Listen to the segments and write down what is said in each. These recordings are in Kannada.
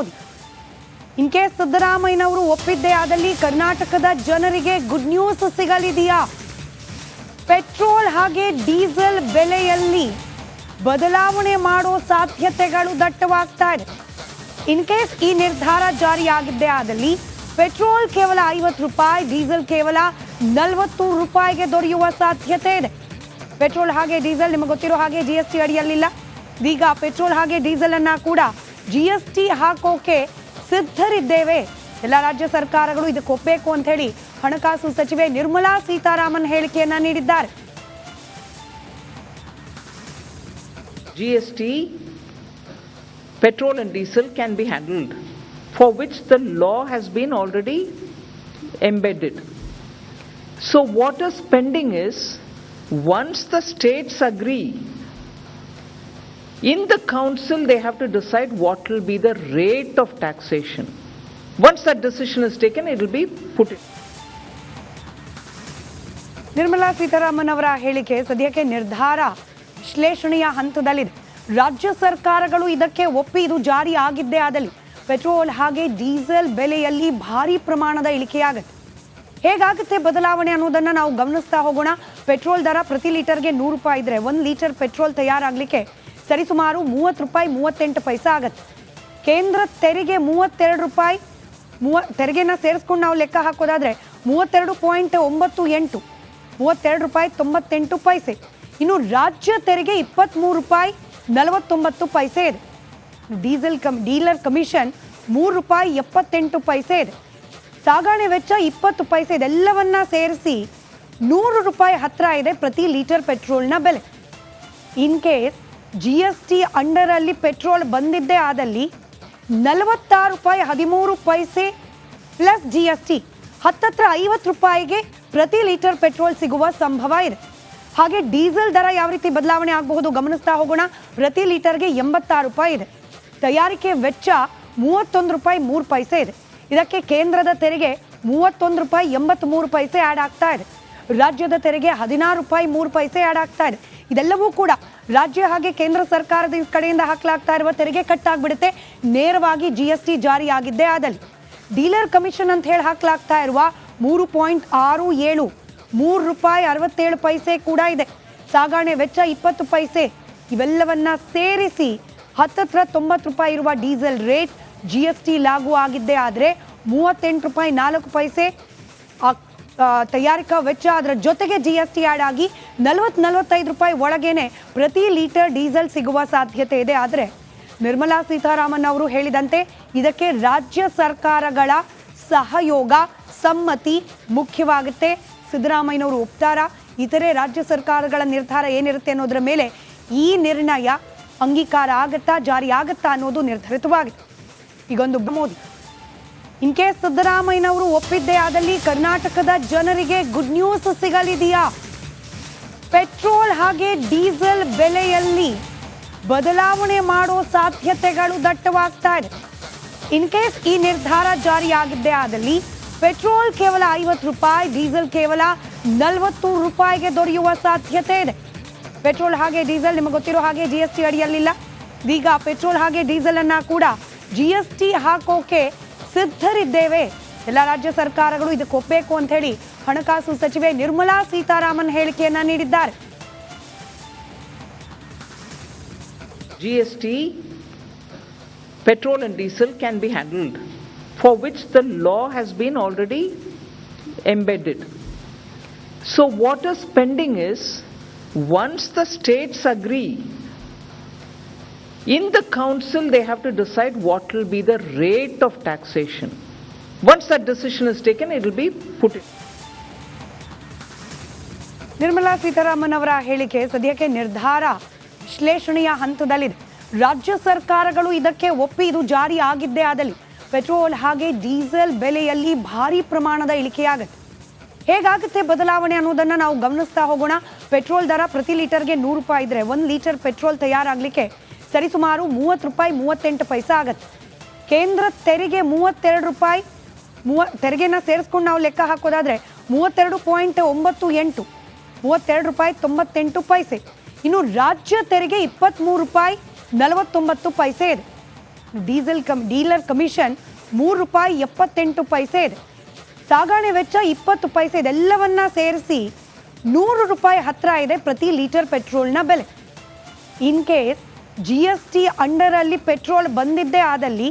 ಮೋದಿ. ಇನ್ ಕೇಸ್ ಸಿದ್ದರಾಮಯ್ಯನವರು ಒಪ್ಪಿದ್ದೇ ಆದಲ್ಲಿ ಕರ್ನಾಟಕದ ಜನರಿಗೆ ಗುಡ್ ನ್ಯೂಸ್ ಸಿಗಲಿದೆಯಾ? ಪೆಟ್ರೋಲ್ ಹಾಗೆ ಡೀಸೆಲ್ ಬೆಲೆಯಲ್ಲಿ ಬದಲಾವಣೆ ಮಾಡೋ ಸಾಧ್ಯತೆಗಳು ದಟ್ಟವಾಗ್ತಾ ಇದೆ. ಇನ್ ಕೇಸ್ ಈ ನಿರ್ಧಾರ ಜಾರಿಯಾಗಿದ್ದೇ ಆದಲ್ಲಿ ಪೆಟ್ರೋಲ್ ಕೇವಲ 50 ರೂಪಾಯಿ, ಡೀಸೆಲ್ ಕೇವಲ 40 ರೂಪಾಯಿಗೆ ದೊರೆಯುವ ಸಾಧ್ಯತೆ ಇದೆ. ಪೆಟ್ರೋಲ್ ಹಾಗೆ ಡೀಸೆಲ್ ನಿಮಗೆ ಗೊತ್ತಿರೋ ಹಾಗೆ GST ಅಡಿಯಲ್ಲಿಲ್ಲ. ಈಗ ಪೆಟ್ರೋಲ್ ಹಾಗೆ ಡೀಸೆಲ್ ಅನ್ನ ಕೂಡ GST ಹಾಕೋಕೆ ಸಿದ್ಧರಿದ್ದೇವೆ. ಎಲ್ಲ ರಾಜ್ಯ ಸರ್ಕಾರಗಳು ಇದಕ್ಕೆ ಒಪ್ಪಬೇಕು ಅಂತ ಹೇಳಿ ಹಣಕಾಸು ಸಚಿವೆ ನಿರ್ಮಲಾ ಸೀತಾರಾಮನ್ ಹೇಳಿಕೆಯನ್ನ ನೀಡಿದ್ದಾರೆ. GST, petrol and diesel can be handled, for which the law has been already embedded. So what is pending is, once the states agree, in the council they have to decide what will be the rate of taxation. Once that decision is taken, it will be put in. Nirmala Sitharaman ಅವರ ಹೇಳಿಕೆ ಸದ್ಯಕ್ಕೆ ನಿರ್ಧಾರ ವಿಶ್ಲೇಷಣೆಯ ಹಂತದಲ್ಲಿದೆ. ರಾಜ್ಯ ಸರ್ಕಾರಗಳು ಇದಕ್ಕೆ ಒಪ್ಪಿ ಇದು ಜಾರಿ ಆಗಿದ್ದೇ ಆದಲ್ಲಿ ಪೆಟ್ರೋಲ್ ಹಾಗೆ ಡೀಸೆಲ್ ಬೆಲೆಯಲ್ಲಿ ಭಾರಿ ಪ್ರಮಾಣದ ಇಳಿಕೆಯಾಗುತ್ತೆ. ಹೇಗಾಗುತ್ತೆ ಬದಲಾವಣೆ ಅನ್ನೋದನ್ನ ನಾವು ಗಮನಿಸ್ತಾ ಹೋಗೋಣ. ಪೆಟ್ರೋಲ್ ದರ ಪ್ರತಿ ಲೀಟರ್ಗೆ 100 ರೂಪಾಯಿ ಇದ್ರೆ 1 ಲೀಟರ್ ಪೆಟ್ರೋಲ್ ತಯಾರಾಗಲಿಕ್ಕೆ ಸರಿಸುಮಾರು 30 ರೂಪಾಯಿ 38 ಪೈಸೆ ಆಗುತ್ತೆ. ಕೇಂದ್ರ ತೆರಿಗೆ 32 ರೂಪಾಯಿ, ತೆರಿಗೆನ ಸೇರಿಸ್ಕೊಂಡು ನಾವು ಲೆಕ್ಕ ಹಾಕೋದಾದ್ರೆ 32.98, 32 ರೂಪಾಯಿ 98 ಪೈಸೆ. ಇನ್ನು ರಾಜ್ಯ ತೆರಿಗೆ 23 ರೂಪಾಯಿ 49 ಪೈಸೆ ಇದೆ. ಡೀಲರ್ ಕಮಿಷನ್ 3 ರೂಪಾಯಿ 78 ಪೈಸೆ ಇದೆ. ಸಾಗಣೆ ವೆಚ್ಚ 20 ಪೈಸೆ. ಇದೆಲ್ಲವನ್ನ ಸೇರಿಸಿ 100 ರೂಪಾಯಿ ಹತ್ರ ಇದೆ ಪ್ರತಿ ಲೀಟರ್ ಪೆಟ್ರೋಲ್ನ ಬೆಲೆ. ಇನ್ ಕೇಸ್ GST ಅಂಡರಲ್ಲಿ ಪೆಟ್ರೋಲ್ ಬಂದಿದ್ದೇ ಆದಲ್ಲಿ 46 ರೂಪಾಯಿ 13 ಪೈಸೆ ಪ್ಲಸ್ GST ಹತ್ತತ್ರ 50 ರೂಪಾಯಿಗೆ ಪ್ರತಿ ಲೀಟರ್ ಪೆಟ್ರೋಲ್ ಸಿಗುವ ಸಂಭವ ಇದೆ. ಹಾಗೆ ಡೀಸೆಲ್ ದರ ಯಾವ ರೀತಿ ಬದಲಾವಣೆ ಆಗಬಹುದು ಗಮನಿಸ್ತಾ ಹೋಗೋಣ. ಪ್ರತಿ ಲೀಟರ್ಗೆ 86 ರೂಪಾಯಿ ಇದೆ. ತಯಾರಿಕೆ ವೆಚ್ಚ 31 ರೂಪಾಯಿ 3 ಪೈಸೆ ಇದೆ. ಇದಕ್ಕೆ ಕೇಂದ್ರದ ತೆರಿಗೆ 31 ರೂಪಾಯಿ 83 ಪೈಸೆ ಆ್ಯಡ್ ಆಗ್ತಾ ಇದೆ. ರಾಜ್ಯದ ತೆರಿಗೆ 16 ರೂಪಾಯಿ 3 ಪೈಸೆ ಆ್ಯಡ್ ಆಗ್ತಾ ಇದೆ. ಇದೆಲ್ಲವೂ ಕೂಡ ರಾಜ್ಯ ಹಾಗೆ ಕೇಂದ್ರ ಸರ್ಕಾರದ ಕಡೆಯಿಂದ ಹಾಕಲಾಗ್ತಾ ಇರುವ ತೆರಿಗೆ ಕಟ್ ಆಗಿಬಿಡುತ್ತೆ ನೇರವಾಗಿ GST ಜಾರಿಯಾಗಿದ್ದೇ ಆದಲ್ಲಿ. ಡೀಲರ್ ಕಮಿಷನ್ ಅಂತ ಹೇಳಿ ಹಾಕಲಾಗ್ತಾ ಇರುವ 3.67, 3 ರೂಪಾಯಿ 67 ಪೈಸೆ ಕೂಡ ಇದೆ. ಸಾಗಣೆ ವೆಚ್ಚ 20 ಪೈಸೆ. ಇವೆಲ್ಲವನ್ನ ಸೇರಿಸಿ ಹತ್ತತ್ರ 90 ರೂಪಾಯಿ ಇರುವ ಡೀಸೆಲ್ ರೇಟ್ GST ಲಾಗು ಆಗಿದ್ದೇ ಆದರೆ 38 ರೂಪಾಯಿ 4 ಪೈಸೆ ತಯಾರಿಕಾ ವೆಚ್ಚ, ಅದರ ಜೊತೆಗೆ GST ಆ್ಯಡ್ ಆಗಿ 40-45 ರೂಪಾಯಿ ಒಳಗೇನೆ ಪ್ರತಿ ಲೀಟರ್ ಡೀಸೆಲ್ ಸಿಗುವ ಸಾಧ್ಯತೆ ಇದೆ. ಆದರೆ ನಿರ್ಮಲಾ ಸೀತಾರಾಮನ್ ಅವರು ಹೇಳಿದಂತೆ ಇದಕ್ಕೆ ರಾಜ್ಯ ಸರ್ಕಾರಗಳ ಸಹಯೋಗ ಸಮ್ಮತಿ ಮುಖ್ಯವಾಗುತ್ತೆ. ಸಿದ್ದರಾಮಯ್ಯನವರು ಒಪ್ತಾರ, ಇತರೆ ರಾಜ್ಯ ಸರ್ಕಾರಗಳ ನಿರ್ಧಾರ ಏನಿರುತ್ತೆ ಅನ್ನೋದರ ಮೇಲೆ ಈ ನಿರ್ಣಯ ಅಂಗೀಕಾರ ಆಗತ್ತಾ ಜಾರಿ ಆಗತ್ತಾ ಅನ್ನೋದು ನಿರ್ಧರಿತವಾಗಿದೆ. ಈಗೊಂದು ಮೋದಿ. ಇನ್ ಕೇಸ್ ಸಿದ್ದರಾಮಯ್ಯನವರು ಒಪ್ಪಿದ್ದೇ ಆದಲ್ಲಿ ಕರ್ನಾಟಕದ ಜನರಿಗೆ ಗುಡ್ ನ್ಯೂಸ್ ಸಿಗಲಿದೆಯಾ? ಪೆಟ್ರೋಲ್ ಹಾಗೆ ಡೀಸೆಲ್ ಬೆಲೆಯಲ್ಲಿ ಬದಲಾವಣೆ ಮಾಡೋ ಸಾಧ್ಯತೆಗಳು ದಟ್ಟವಾಗ್ತಾ ಇದೆ. ಇನ್ ಕೇಸ್ ಈ ನಿರ್ಧಾರ ಜಾರಿಯಾಗಿದ್ದೇ ಆದಲ್ಲಿ ಪೆಟ್ರೋಲ್ ಕೇವಲ 50 ರೂಪಾಯಿ, ಡೀಸೆಲ್ ಕೇವಲ 40 ರೂಪಾಯಿಗೆ ದೊರೆಯುವ ಸಾಧ್ಯತೆ ಇದೆ. ಪೆಟ್ರೋಲ್ ಹಾಗೆ ಡೀಸೆಲ್ ನಿಮಗೆ ಗೊತ್ತಿರೋ ಹಾಗೆ GST ಅಡಿಯಲ್ಲಿಲ್ಲ. ಈಗ ಪೆಟ್ರೋಲ್ ಹಾಗೆ ಡೀಸೆಲ್ ಅನ್ನ ಕೂಡ GST ಹಾಕೋಕೆ ಸಿದ್ಧರಿದ್ದೇವೆ. ಎಲ್ಲ ರಾಜ್ಯ ಸರ್ಕಾರಗಳು ಇದಕ್ಕೆ ಒಪ್ಪಬೇಕು ಅಂತ ಹೇಳಿ ಹಣಕಾಸು ಸಚಿವೆ ನಿರ್ಮಲಾ ಸೀತಾರಾಮನ್ ಹೇಳಿಕೆಯನ್ನ ನೀಡಿದ್ದಾರೆ. GST, petrol and diesel can be handled, for which the law has been already embedded. So what is pending is, once the states agree, in the council they have to decide what will be the rate of taxation. Once that decision is taken, it will be put in. Nirmala Sitharaman ಅವರ ಹೇಳಿಕೆ ಸದ್ಯಕ್ಕೆ ನಿರ್ಧಾರ ವಿಶ್ಲೇಷಣೆಯ ಹಂತದಲ್ಲಿದೆ. ರಾಜ್ಯ ಸರ್ಕಾರಗಳು ಇದಕ್ಕೆ ಒಪ್ಪಿ ಇದು ಜಾರಿ ಆಗಿದ್ದೇ ಆದಲ್ಲಿ ಪೆಟ್ರೋಲ್ ಹಾಗೆ ಡೀಸೆಲ್ ಬೆಲೆಯಲ್ಲಿ ಭಾರಿ ಪ್ರಮಾಣದ ಇಳಿಕೆಯಾಗುತ್ತೆ. ಹೇಗಾಗುತ್ತೆ ಬದಲಾವಣೆ ಅನ್ನೋದನ್ನ ನಾವು ಗಮನಿಸ್ತಾ ಹೋಗೋಣ. ಪೆಟ್ರೋಲ್ ದರ ಪ್ರತಿ ಲೀಟರ್ಗೆ 100 ರೂಪಾಯಿ ಇದ್ರೆ 1 ಲೀಟರ್ ಪೆಟ್ರೋಲ್ ತಯಾರಾಗಲಿಕ್ಕೆ ಸರಿಸುಮಾರು 30 ರೂಪಾಯಿ 38 ಪೈಸೆ ಆಗುತ್ತೆ. ಕೇಂದ್ರ ತೆರಿಗೆ 32 ರೂಪಾಯಿ, ತೆರಿಗೆನ ಸೇರಿಸ್ಕೊಂಡು ನಾವು ಲೆಕ್ಕ ಹಾಕೋದಾದ್ರೆ 32.98, 32 ರೂಪಾಯಿ 98 ಪೈಸೆ. ಇನ್ನು ರಾಜ್ಯ ತೆರಿಗೆ 23 ರೂಪಾಯಿ 49 ಪೈಸೆ ಇದೆ. ಡೀಲರ್ ಕಮಿಷನ್ ₹3.78 ಇದೆ. ಸಾಗಣೆ ವೆಚ್ಚ 20 ಪೈಸೆ. ಇದೆಲ್ಲವನ್ನ ಸೇರಿಸಿ ₹100 ಹತ್ರ ಇದೆ ಪ್ರತಿ ಲೀಟರ್ ಪೆಟ್ರೋಲ್ನ ಬೆಲೆ. ಇನ್ ಕೇಸ್ GST ಅಂಡರಲ್ಲಿ ಪೆಟ್ರೋಲ್ ಬಂದಿದ್ದೇ ಆದಲ್ಲಿ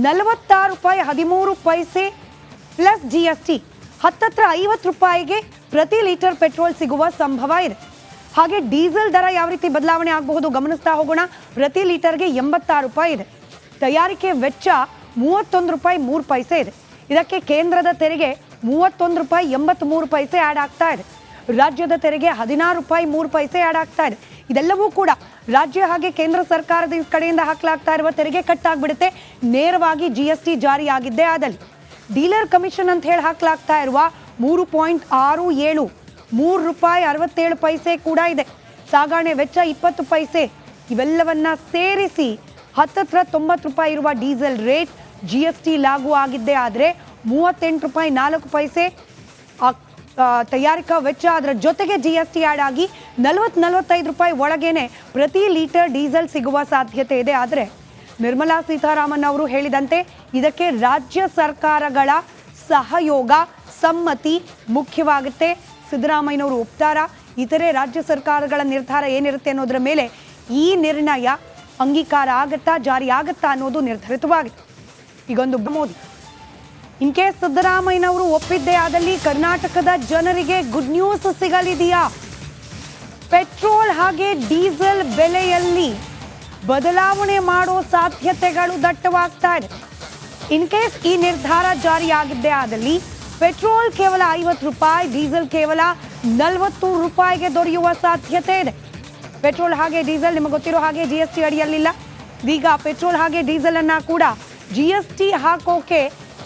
₹46.13 ಪ್ಲಸ್ GST ಹತ್ತತ್ರ ₹50ಗೆ ಪ್ರತಿ ಲೀಟರ್ ಪೆಟ್ರೋಲ್ ಸಿಗುವ ಸಂಭವ ಇದೆ. ಹಾಗೆ ಡೀಸೆಲ್ ದರ ಯಾವ ರೀತಿ ಬದಲಾವಣೆ ಆಗಬಹುದು ಗಮನಿಸ್ತಾ ಹೋಗೋಣ. ಪ್ರತಿ ಲೀಟರ್ಗೆ ₹86 ಇದೆ. ತಯಾರಿಕೆ ವೆಚ್ಚ ₹31.03 ಇದೆ. ಇದಕ್ಕೆ ಕೇಂದ್ರದ ತೆರಿಗೆ ₹31.83 ಆ್ಯಡ್ ಆಗ್ತಾ ಇದೆ. ರಾಜ್ಯದ ತೆರಿಗೆ ₹16.03 ಆ್ಯಡ್ ಆಗ್ತಾ ಇದೆ. ಇದೆಲ್ಲವೂ ಕೂಡ ರಾಜ್ಯ ಹಾಗೆ ಕೇಂದ್ರ ಸರ್ಕಾರದ ಕಡೆಯಿಂದ ಹಾಕಲಾಗ್ತಾ ಇರುವ ತೆರಿಗೆ ಕಟ್ ಆಗಿಬಿಡುತ್ತೆ ನೇರವಾಗಿ GST ಜಾರಿಯಾಗಿದ್ದೇ ಆದಲ್ಲಿ. ಡೀಲರ್ ಕಮಿಷನ್ ಅಂತ ಹೇಳಿ ಹಾಕಲಾಗ್ತಾ ಇರುವ 3.67 ₹3.67 ಕೂಡ ಇದೆ. ಸಾಗಣೆ ವೆಚ್ಚ 20 ಪೈಸೆ. ಇವೆಲ್ಲವನ್ನ ಸೇರಿಸಿ ಹತ್ತತ್ರ ₹90 ಇರುವ ಡೀಸೆಲ್ ರೇಟ್ GST ಲಾಗು ಆಗಿದ್ದೇ ಆದರೆ ₹38.4 ತಯಾರಿಕಾ ವೆಚ್ಚ, ಅದರ ಜೊತೆಗೆ GST ಆ್ಯಡ್ ಆಗಿ ₹45 ಒಳಗೇನೆ ಪ್ರತಿ ಲೀಟರ್ ಡೀಸೆಲ್ ಸಿಗುವ ಸಾಧ್ಯತೆ ಇದೆ. ಆದರೆ ನಿರ್ಮಲಾ ಸೀತಾರಾಮನ್ ಅವರು ಹೇಳಿದಂತೆ ಇದಕ್ಕೆ ರಾಜ್ಯ ಸರ್ಕಾರಗಳ ಸಹಯೋಗ ಸಮ್ಮತಿ ಮುಖ್ಯವಾಗುತ್ತೆ. ಸಿದ್ದರಾಮಯ್ಯನವರು ಒಪ್ತಾರ, ಇತರೆ ರಾಜ್ಯ ಸರ್ಕಾರಗಳ ನಿರ್ಧಾರ ಏನಿರುತ್ತೆ ಅನ್ನೋದರ ಮೇಲೆ ಈ ನಿರ್ಣಯ ಅಂಗೀಕಾರ ಆಗತ್ತಾ, ಜಾರಿ ಆಗತ್ತಾ ಅನ್ನೋದು ನಿರ್ಧರಿತವಾಗಿದೆ. ಈಗೊಂದು ಮೋದಿ ಇನ್ ಕೇಸ್ ಸಿದ್ದರಾಮಯ್ಯನವರು ಒಪ್ಪಿದ್ದೇ ಆದಲ್ಲಿ ಕರ್ನಾಟಕದ ಜನರಿಗೆ ಗುಡ್ ನ್ಯೂಸ್ ಸಿಗಲಿದೆಯಾ? ಪೆಟ್ರೋಲ್ ಹಾಗೆ ಡೀಸೆಲ್ ಬೆಲೆಯಲ್ಲಿ ಬದಲಾವಣೆ ಮಾಡೋ ಸಾಧ್ಯತೆಗಳು ದಟ್ಟವಾಗ್ತಾ ಇದೆ. ಇನ್ ಕೇಸ್ ಈ ನಿರ್ಧಾರ ಜಾರಿಯಾಗಿದ್ದೇ ಆದಲ್ಲಿ ಪೆಟ್ರೋಲ್ ಕೇವಲ ₹50, ಡೀಸೆಲ್ ಕೇವಲ ₹40ಗೆ ದೊರೆಯುವ ಸಾಧ್ಯತೆ ಇದೆ. ಪೆಟ್ರೋಲ್ ಹಾಗೆ ಡೀಸೆಲ್ ನಿಮಗೆ ಗೊತ್ತಿರೋ ಹಾಗೆ GST ಅಡಿಯಲ್ಲಿಲ್ಲ. ಈಗ ಪೆಟ್ರೋಲ್ ಹಾಗೆ ಡೀಸೆಲ್ ಅನ್ನ ಕೂಡ GST ಹಾಕೋಕೆ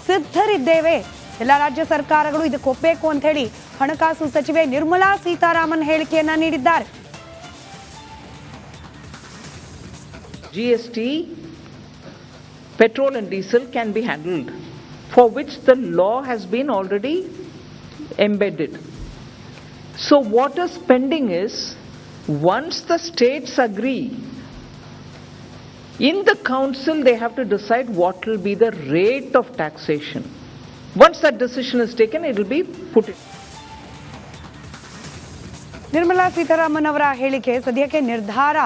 ಸಿದ್ಧರಿದ್ದೇವೆ. ಎಲ್ಲ ರಾಜ್ಯ ಸರ್ಕಾರಗಳು ಇದಕ್ಕೆ ಒಪ್ಪಬೇಕು ಅಂತ ಹೇಳಿ ಹಣಕಾಸು ಸಚಿವೆ ನಿರ್ಮಲಾ ಸೀತಾರಾಮನ್ ಹೇಳಿಕೆಯನ್ನ ನೀಡಿದ್ದಾರೆ. GST, petrol and diesel can be handled, for which the law has been already embedded. So what is pending is, once the states agree, in the council they have to decide what will be the rate of taxation. Once that decision is taken, it will be put in. Nirmala Sitharaman ಅವರ ಹೇಳಿಕೆ ಸದ್ಯಕ್ಕೆ ನಿರ್ಧಾರ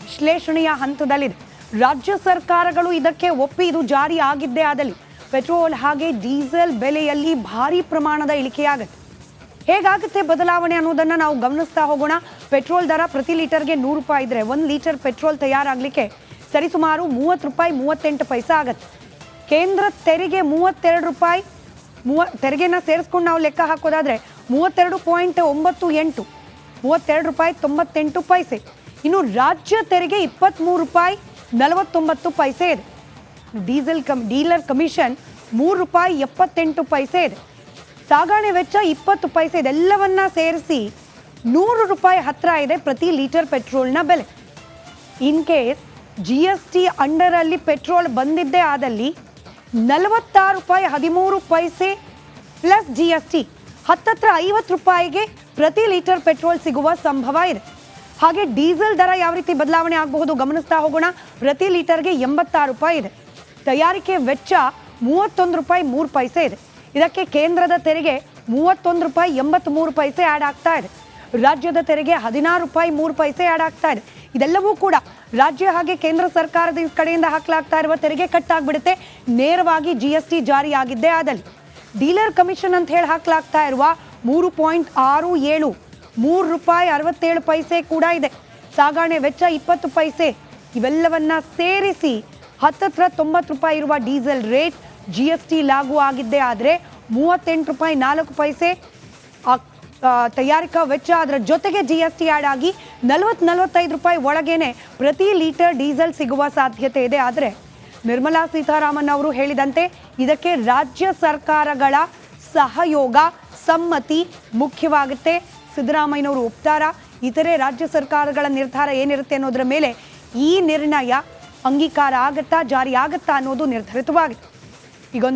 ವಿಶ್ಲೇಷಣೆಯ ಹಂತದಲ್ಲಿದೆ. ರಾಜ್ಯ ಸರ್ಕಾರಗಳು ಇದಕ್ಕೆ ಒಪ್ಪಿ ಇದು ಜಾರಿ ಆಗಿದ್ದೇ ಆದಲ್ಲಿ ಪೆಟ್ರೋಲ್ ಹಾಗೆ ಡೀಸೆಲ್ ಬೆಲೆಯಲ್ಲಿ ಭಾರಿ ಪ್ರಮಾಣದ ಇಳಿಕೆಯಾಗುತ್ತೆ. ಹೇಗಾಗುತ್ತೆ ಬದಲಾವಣೆ ಅನ್ನೋದನ್ನ ನಾವು ಗಮನಿಸ್ತಾ ಹೋಗೋಣ. ಪೆಟ್ರೋಲ್ ದರ ಪ್ರತಿ ಲೀಟರ್ಗೆ ₹100 ಇದ್ರೆ 1 ಲೀಟರ್ ಪೆಟ್ರೋಲ್ ತಯಾರಾಗಲಿಕ್ಕೆ ಸರಿಸುಮಾರು ₹30.38 ಆಗುತ್ತೆ. ಕೇಂದ್ರ ತೆರಿಗೆ ₹32, ತೆರಿಗೆನ ಸೇರಿಸ್ಕೊಂಡು ನಾವು ಲೆಕ್ಕ ಹಾಕೋದಾದ್ರೆ ₹32.98, ₹32.98. ಇನ್ನು ರಾಜ್ಯ ತೆರಿಗೆ ₹23.49 ಇದೆ. ಡೀಲರ್ ಕಮಿಷನ್ ₹3.78 ಇದೆ. ಸಾಗಣೆ ವೆಚ್ಚ 20 ಪೈಸೆ. ಇದೆಲ್ಲವನ್ನ ಸೇರಿಸಿ ₹100 ಹತ್ರ ಇದೆ ಪ್ರತಿ ಲೀಟರ್ ಪೆಟ್ರೋಲ್ನ ಬೆಲೆ. ಇನ್ ಕೇಸ್ GST ಅಂಡರಲ್ಲಿ ಪೆಟ್ರೋಲ್ ಬಂದಿದ್ದೇ ಆದಲ್ಲಿ ₹46.13 ಪ್ಲಸ್ GST ಹತ್ತತ್ರ ₹50ಗೆ ಪ್ರತಿ ಲೀಟರ್ ಪೆಟ್ರೋಲ್ ಸಿಗುವ ಸಂಭವ ಇದೆ. ಹಾಗೆ ಡೀಸೆಲ್ ದರ ಯಾವ ರೀತಿ ಬದಲಾವಣೆ ಆಗಬಹುದು ಗಮನಿಸ್ತಾ ಹೋಗೋಣ. ಪ್ರತಿ ಲೀಟರ್ಗೆ ₹86 ಇದೆ. ತಯಾರಿಕೆ ವೆಚ್ಚ ₹31.03 ಇದೆ. ಇದಕ್ಕೆ ಕೇಂದ್ರದ ತೆರಿಗೆ ₹31.83 ಆ್ಯಡ್ ಆಗ್ತಾ ಇದೆ. ರಾಜ್ಯದ ತೆರಿಗೆ ₹16.03 ಆ್ಯಡ್ ಆಗ್ತಾ ಇದೆ. ಇದೆಲ್ಲವೂ ಕೂಡ ರಾಜ್ಯ ಹಾಗೆ ಕೇಂದ್ರ ಸರ್ಕಾರದ ಕಡೆಯಿಂದ ಹಾಕಲಾಗ್ತಾ ಇರುವ ತೆರಿಗೆ ಕಟ್ ಆಗಿಬಿಡುತ್ತೆ ನೇರವಾಗಿ GST ಜಾರಿಯಾಗಿದ್ದೇ ಆದಲ್ಲಿ. ಡೀಲರ್ ಕಮಿಷನ್ ಅಂತ ಹೇಳಿ ಹಾಕಲಾಗ್ತಾ ಇರುವ 3.67 ₹3.67 ಕೂಡ ಇದೆ. ಸಾಗಣೆ ವೆಚ್ಚ 20 ಪೈಸೆ. ಇವೆಲ್ಲವನ್ನ ಸೇರಿಸಿ ಹತ್ತತ್ರ ₹90 ಇರುವ ಡೀಸೆಲ್ ರೇಟ್ GST ಲಾಗು ಆಗಿದ್ದೇ ಆದರೆ ₹38.4 ತಯಾರಿಕಾ ವೆಚ್ಚ, ಅದರ ಜೊತೆಗೆ GST ಆ್ಯಡ್ ಆಗಿ ₹45 ಒಳಗೇನೆ ಪ್ರತಿ ಲೀಟರ್ ಡೀಸೆಲ್ ಸಿಗುವ ಸಾಧ್ಯತೆ ಇದೆ. ಆದರೆ ನಿರ್ಮಲಾ ಸೀತಾರಾಮನ್ ಅವರು ಹೇಳಿದಂತೆ ಇದಕ್ಕೆ ರಾಜ್ಯ ಸರ್ಕಾರಗಳ ಸಹಯೋಗ ಸಮ್ಮತಿ ಮುಖ್ಯವಾಗುತ್ತೆ. ಸಿದ್ದರಾಮಯ್ಯನವರು ಒಪ್ತಾರ, ಇತರೆ ರಾಜ್ಯ ಸರ್ಕಾರಗಳ ನಿರ್ಧಾರ ಏನಿರುತ್ತೆ ಅನ್ನೋದರ ಮೇಲೆ ಈ ನಿರ್ಣಯ ಅಂಗೀಕಾರ ಆಗತ್ತಾ, ಜಾರಿ ಆಗತ್ತಾ ಅನ್ನೋದು ನಿರ್ಧರಿತವಾಗಿದೆ. ಈಗೊಂದು